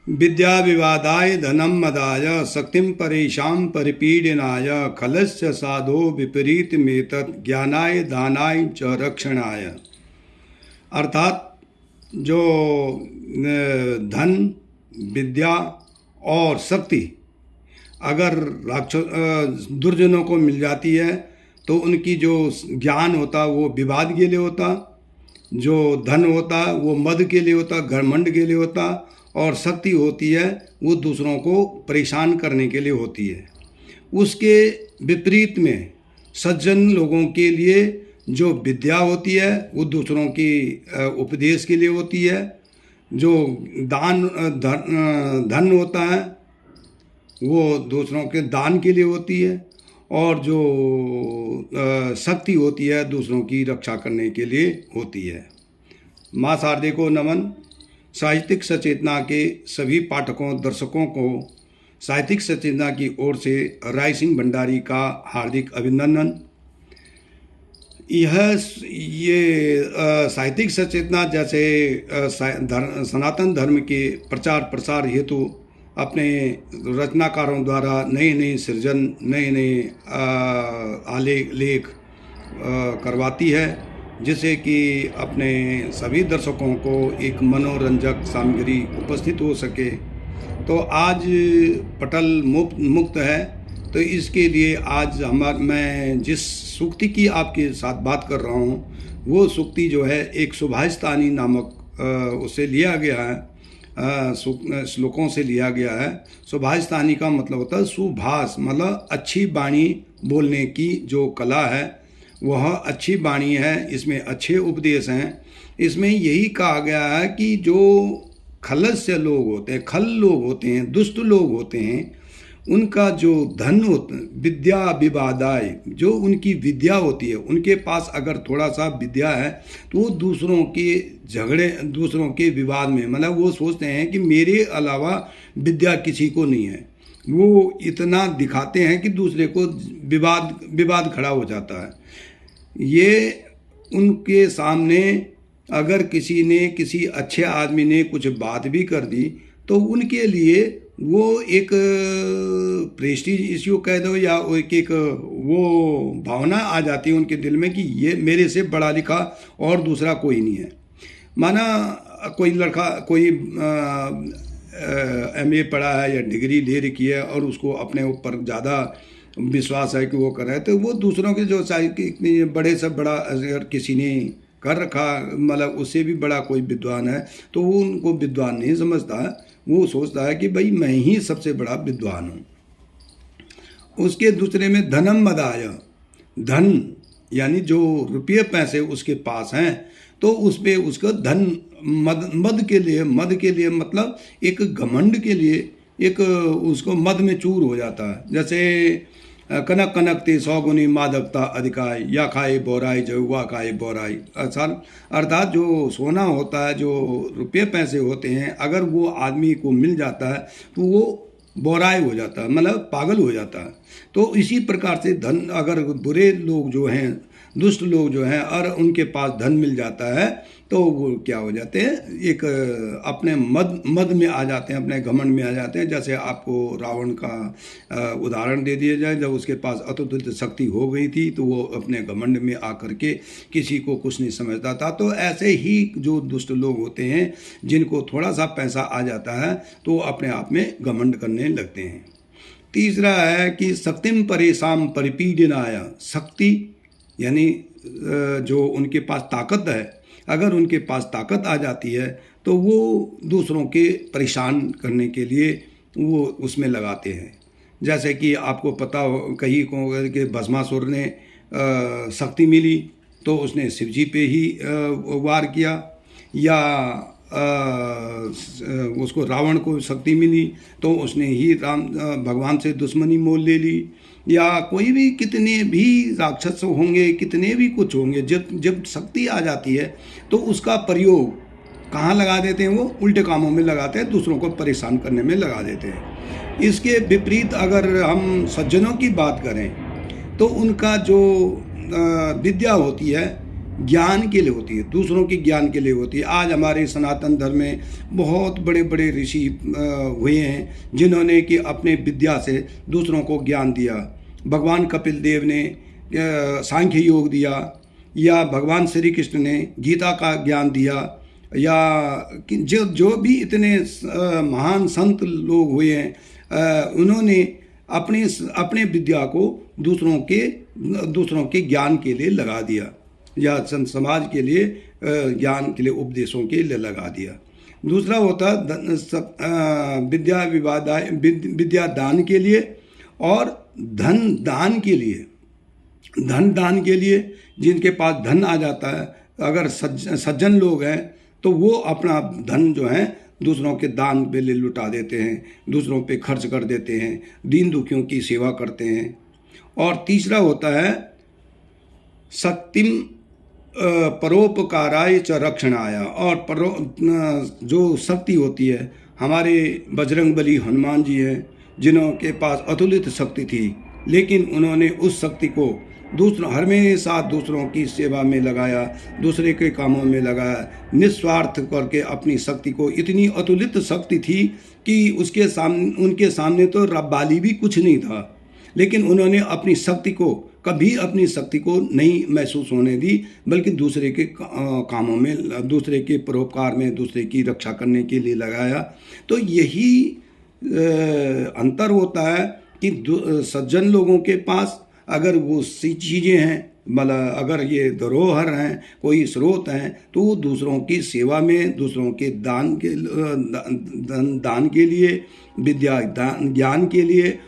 विद्या विवादाय धनम मदाय शक्तिम परेशान परिपीडनाय खलस्य साधो विपरीत मेतत् ज्ञानाय दानाय च रक्षणाय। अर्थात जो धन, विद्या और शक्ति अगर दुर्जनों को मिल जाती है तो उनकी जो ज्ञान होता वो विवाद के लिए होता, जो धन होता वो मद के लिए होता, घमंड के लिए होता, और शक्ति होती है वो दूसरों को परेशान करने के लिए होती है। उसके विपरीत में सज्जन लोगों के लिए जो विद्या होती है वो दूसरों की उपदेश के लिए होती है, जो धन होता है वो दूसरों के दान के लिए होती है, और जो शक्ति होती है दूसरों की रक्षा करने के लिए होती है। माँ शारदे को नमन। साहित्यिक सचेतना के सभी पाठकों दर्शकों को साहित्यिक सचेतना की ओर से राय सिंह भंडारी का हार्दिक अभिनंदन। ये साहित्यिक सचेतना जैसे सनातन धर्म के प्रचार प्रसार हेतु अपने रचनाकारों द्वारा नए नए सृजन, नए नए आलेख करवाती है, जिससे कि अपने सभी दर्शकों को एक मनोरंजक सामग्री उपस्थित हो सके। तो आज पटल मुक्त है, तो इसके लिए आज मैं जिस सूक्ति की आपके साथ बात कर रहा हूँ वो सूक्ति जो है एक सुभाषितानी नामक उससे लिया गया है, श्लोकों से लिया गया है। सुभाषितानी का मतलब होता है सुभाष, मतलब अच्छी वाणी बोलने की जो कला है वह अच्छी वाणी है, इसमें अच्छे उपदेश हैं। इसमें यही कहा गया है कि जो खलस्य लोग होते हैं, खल लोग होते हैं, दुष्ट लोग होते हैं, उनका जो धन होता है, विद्या विवादाय, जो उनकी विद्या होती है, उनके पास अगर थोड़ा सा विद्या है तो वो दूसरों के झगड़े, दूसरों के विवाद में, मतलब वो सोचते हैं कि मेरे अलावा विद्या किसी को नहीं है, वो इतना दिखाते हैं कि दूसरे को विवाद खड़ा हो जाता है। ये उनके सामने अगर किसी अच्छे आदमी ने कुछ बात भी कर दी तो उनके लिए वो एक प्रेस्टीज इश्यू कह दो या एक वो भावना आ जाती है उनके दिल में कि ये मेरे से पढ़ा लिखा और दूसरा कोई नहीं है। माना कोई लड़का कोई MA पढ़ा है या डिग्री ले रखी है और उसको अपने ऊपर ज़्यादा विश्वास है कि वो कर रहा है, तो वो दूसरों के जो चाहे बड़े से बड़ा अगर किसी ने कर रखा, मतलब उससे भी बड़ा कोई विद्वान है, तो वो उनको विद्वान नहीं समझता है, वो सोचता है कि भाई मैं ही सबसे बड़ा विद्वान हूँ। उसके दूसरे में धनम मदाय, धन यानी जो रुपये पैसे उसके पास हैं तो उस पर उसका धन मद के लिए मतलब एक घमंड के लिए एक उसको मद में चूर हो जाता है। जैसे कनक कनक ते 100 गुनी मादकता अधिकाय, या खाए बोराई जहुआ खाए बोराई। अर्थात जो सोना होता है, जो रुपये पैसे होते हैं, अगर वो आदमी को मिल जाता है तो वो बोराई हो जाता है, मतलब पागल हो जाता है। तो इसी प्रकार से धन, अगर बुरे लोग जो हैं, दुष्ट लोग जो हैं, और उनके पास धन मिल जाता है तो वो क्या हो जाते हैं, एक अपने मद में आ जाते हैं, अपने घमंड में आ जाते हैं। जैसे आपको रावण का उदाहरण दे दिया जाए, जब उसके पास अतुलित शक्ति हो गई थी तो वो अपने घमंड में आकर के किसी को कुछ नहीं समझता था। तो ऐसे ही जो दुष्ट लोग होते हैं, जिनको थोड़ा सा पैसा आ जाता है तो अपने आप में घमंड करने लगते हैं। तीसरा है कि शक्तिम परेशान परिपीडनाय, शक्ति यानी जो उनके पास ताकत है, अगर उनके पास ताकत आ जाती है तो वो दूसरों के परेशान करने के लिए वो उसमें लगाते हैं। जैसे कि आपको पता हो, कहीं को कि भस्मासुर ने शक्ति मिली तो उसने शिवजी पे ही वार किया, या उसको रावण को शक्ति मिली तो उसने ही भगवान से दुश्मनी मोल ले ली, या कोई भी कितने भी राक्षस होंगे, कितने भी कुछ होंगे, जब शक्ति आ जाती है तो उसका प्रयोग कहाँ लगा देते हैं, वो उल्टे कामों में लगाते हैं, दूसरों को परेशान करने में लगा देते हैं। इसके विपरीत अगर हम सज्जनों की बात करें तो उनका जो विद्या होती है ज्ञान के लिए होती है, दूसरों के ज्ञान के लिए होती है। आज हमारे सनातन धर्म में बहुत बड़े बड़े ऋषि हुए हैं जिन्होंने कि अपने विद्या से दूसरों को ज्ञान दिया। भगवान कपिल देव ने सांख्य योग दिया, या भगवान श्री कृष्ण ने गीता का ज्ञान दिया, या जो भी इतने महान संत लोग हुए हैं उन्होंने अपने विद्या को दूसरों के ज्ञान के लिए लगा दिया, या समाज के लिए ज्ञान के लिए, उपदेशों के लिए लगा दिया। दूसरा होता विद्या दान के लिए और धन दान के लिए। धन दान के लिए जिनके पास धन आ जाता है, अगर सज्जन लोग हैं तो वो अपना धन जो है दूसरों के दान पे ले लुटा देते हैं, दूसरों पे खर्च कर देते हैं, दीन दुखियों की सेवा करते हैं। और तीसरा होता है शक्तिम परोपकाराय च रक्षणाय, और जो शक्ति होती है, हमारे बजरंग बली हनुमान जी हैं जिन्हों के पास अतुलित शक्ति थी, लेकिन उन्होंने उस शक्ति को हमेशा दूसरों की सेवा में लगाया, दूसरे के कामों में लगाया, निस्वार्थ करके अपनी शक्ति को। इतनी अतुलित शक्ति थी कि उनके सामने तो रब्बाली भी कुछ नहीं था, लेकिन उन्होंने कभी अपनी शक्ति को नहीं महसूस होने दी, बल्कि दूसरे के कामों में, दूसरे के परोपकार में, दूसरे की रक्षा करने के लिए लगाया। तो यही अंतर होता है कि सज्जन लोगों के पास अगर वो सी चीज़ें हैं, मतलब अगर ये धरोहर हैं, कोई स्रोत हैं, तो वो दूसरों की सेवा में, दूसरों के दान के लिए, विद्या ज्ञान के लिए